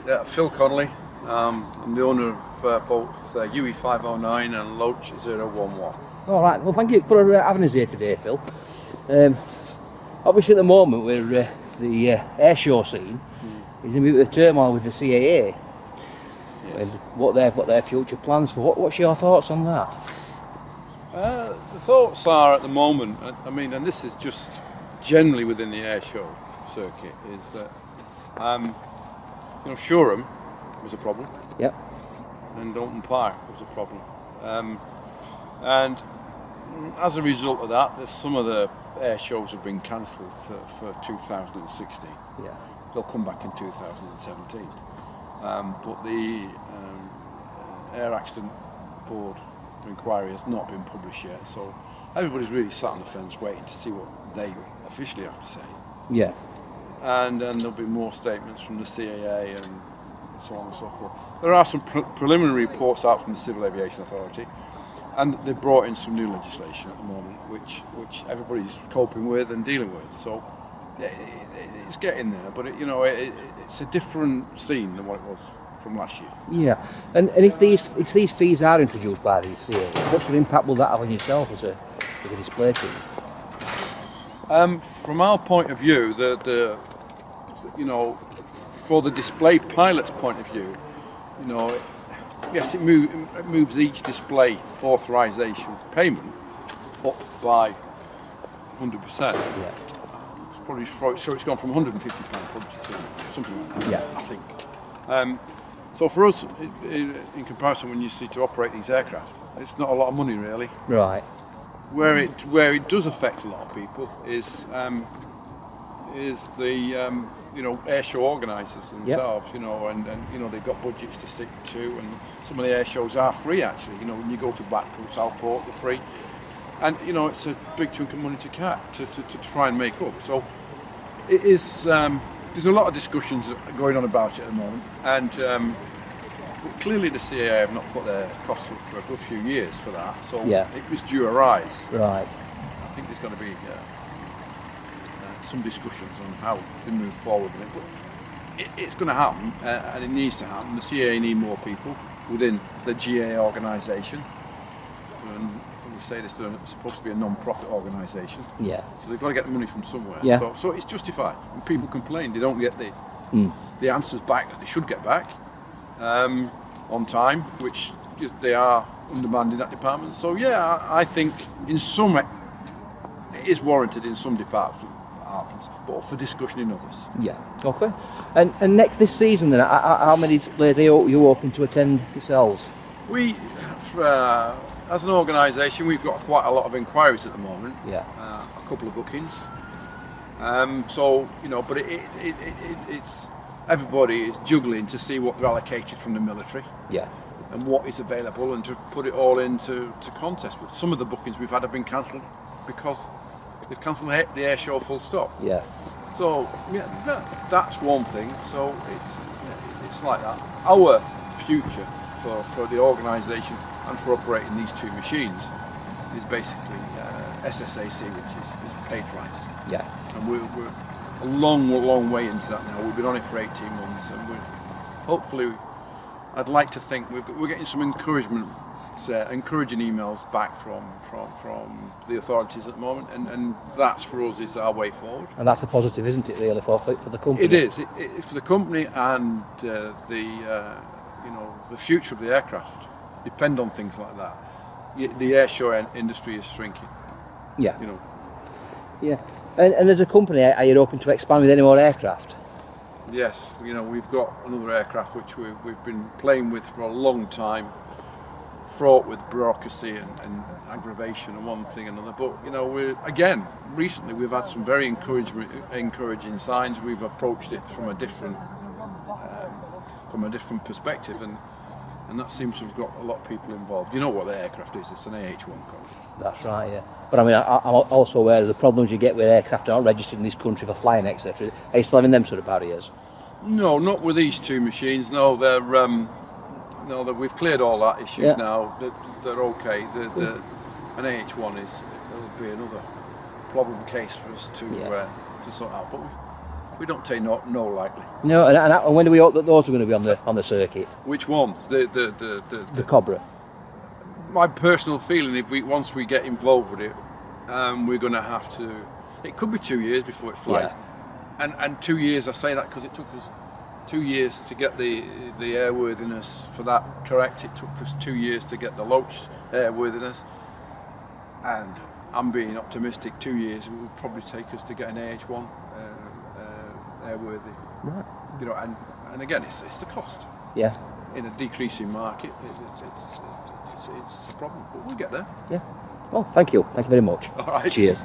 Yeah, Phil Connolly. I'm the owner of both Huey 509 and Loach 011. All right. Well, thank you for having us here today, Phil. Obviously, at the moment, we're the air show scene is in a bit of turmoil with the CAA. Yes. And what their future plans for. What's your thoughts on that? The thoughts are at the moment, I mean, and this is just generally within the air show circuit, is that Shoreham was a problem. Yep. And Dalton Park was a problem. And as a result of that, some of the air shows have been cancelled for 2016. Yeah. They'll come back in 2017. But the Air Accident Board inquiry has not been published yet, so everybody's really sat on the fence waiting to see what they officially have to say. Yeah. And then there'll be more statements from the CAA and so on and so forth. There are some preliminary reports out from the Civil Aviation Authority, and they've brought in some new legislation at the moment, which everybody's coping with and dealing with. So yeah, it's getting there, but it's a different scene than what it was from last year. Yeah, and if these fees are introduced by the CAA, what sort of impact will that have on yourself as a display team? From our point of view, for the display pilot's point of view, yes, it moves each display authorisation payment up by 100%. Yeah. It's probably so it's gone from £150 probably to something like that. Yeah. I think. So for us, in comparison, when you see to operate these aircraft, it's not a lot of money really. Right. Where it does affect a lot of people is the air show organisers themselves, Yep. and they've got budgets to stick to, and some of the air shows are free actually. When you go to Blackpool, Southport, they're free, and it's a big chunk of money to try and make up. So it is. There's a lot of discussions going on about it at the moment, and but clearly the CAA have not put their costs up for a good few years for that. So yeah. It was due a rise. Right. I think there's going to be some discussions on how to move forward with it, but it's going to happen, and it needs to happen. The CAA need more people within the GA organisation. And we say this, they're supposed to be a non-profit organisation. Yeah. So they've got to get the money from somewhere. Yeah. So it's justified. When people complain, they don't get the answers back that they should get back on time, which they are undermanned in that department. So yeah, I think in some it is warranted in some departments, but for discussion in others. Yeah. Okay. And next this season, then, how many displays are you hoping to attend yourselves? We, as an organisation, we've got quite a lot of inquiries at the moment. Yeah. A couple of bookings. But it's everybody is juggling to see what they're allocated from the military. Yeah. And what is available, and to put it all into contest. But some of the bookings we've had have been cancelled because they've cancelled the air show full stop. Yeah. So yeah, that's one thing. So it's like that. Our future for the organisation and for operating these two machines is basically SSAC, which is paid flights. Yeah. And we're a long way into that now. We've been on it for 18 months, and hopefully, I'd like to think we're getting some encouraging emails back from the authorities at the moment, and that's for us is our way forward. And that's a positive, isn't it, really, for the company? It is. It for the company, and the future of the aircraft depend on things like that. The air show industry is shrinking. Yeah. Yeah. And as a company, are you hoping to expand with any more aircraft? Yes, we've got another aircraft which we've been playing with for a long time, fraught with bureaucracy and aggravation and one thing and another. But recently we've had some very encouraging signs. We've approached it from a different perspective, and that seems to have got a lot of people involved. You know what the aircraft is? It's an AH1 code. That's right, yeah. But I mean, I'm also aware of the problems you get with aircraft that aren't registered in this country for flying, etc. Are you still having them sort of barriers? No, not with these two machines. No, they're we've cleared all that issues now. They're okay. An AH1 it'll be another problem case for us to sort out. But We don't take no lightly. No, and when do we hope that those are going to be on the circuit? Which ones? The Cobra. My personal feeling, once we get involved with it, we're going to have to. It could be 2 years before it flies, and 2 years. I say that because it took us 2 years to get the airworthiness for that correct. It took us 2 years to get the Loach airworthiness, and I'm being optimistic. 2 years it will probably take us to get an AH1 airworthy. Right. You know, and again, it's the cost. Yeah. In a decreasing market, it's a problem, but we'll get there. Yeah. Well, thank you very much. All right. Cheers.